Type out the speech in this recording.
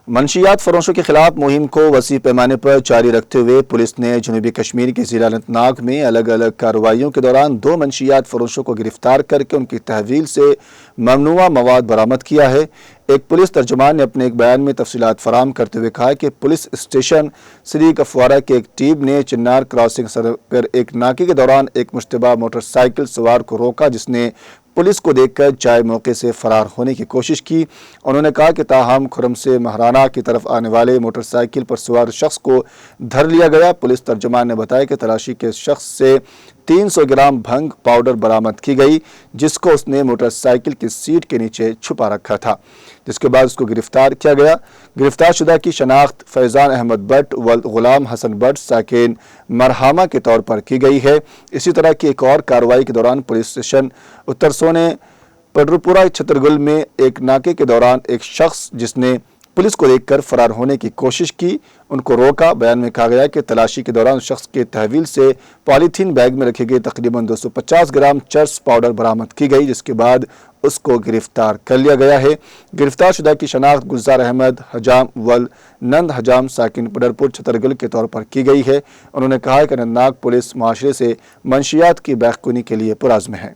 منشیات فروشوں کے خلاف مہم کو وسیع پیمانے پر جاری رکھتے ہوئے پولیس نے جنوبی کشمیر کے ضلع اننت ناگ میں الگ الگ کارروائیوں کے دوران 2 منشیات فروشوں کو گرفتار کر کے ان کی تحویل سے ممنوعہ مواد برآمد کیا ہے۔ ایک پولیس ترجمان نے اپنے ایک بیان میں تفصیلات فراہم کرتے ہوئے کہا کہ پولیس اسٹیشن سری کپوارہ کی ایک ٹیم نے چنار کراسنگ سڑک پر ایک ناکے کے دوران ایک مشتبہ موٹر سائیکل سوار کو روکا، جس نے پولیس کو دیکھ کر جائے موقع سے فرار ہونے کی کوشش کی۔ انہوں نے کہا کہ تاہم کھرم سے مہرانا کی طرف آنے والے موٹر سائیکل پر سوار شخص کو دھر لیا گیا۔ پولیس ترجمان نے بتایا کہ تلاشی کے شخص سے 300 گرام بھنگ پاؤڈر برآمد کی گئی، جس کو اس نے موٹر سائیکل کی سیٹ کے نیچے چھپا رکھا تھا، جس کے بعد اس کو گرفتار کیا گیا۔ گرفتار شدہ کی شناخت فیضان احمد بٹ و غلام حسن بٹ ساکن مرہامہ کے طور پر کی گئی ہے۔ اسی طرح کی ایک اور کارروائی کے دوران پولیس اسٹیشن اترسو نے پڈرپورہ چھترگل میں ایک ناکے کے دوران ایک شخص جس نے پولیس کو دیکھ کر فرار ہونے کی کوشش کی، ان کو روکا۔ بیان میں کہا گیا کہ تلاشی کے دوران شخص کے تحویل سے پالیتھین بیگ میں رکھے گئے تقریباً 250 گرام چرس پاؤڈر برآمد کی گئی، جس کے بعد اس کو گرفتار کر لیا گیا ہے۔ گرفتار شدہ کی شناخت گلزار احمد حجام ول نند حجام ساکن پڈرپور چھترگل کے طور پر کی گئی ہے۔ انہوں نے کہا کہ اننت ناگ پولیس معاشرے سے منشیات کی بیخ کنی کے لیے پرعزم ہے۔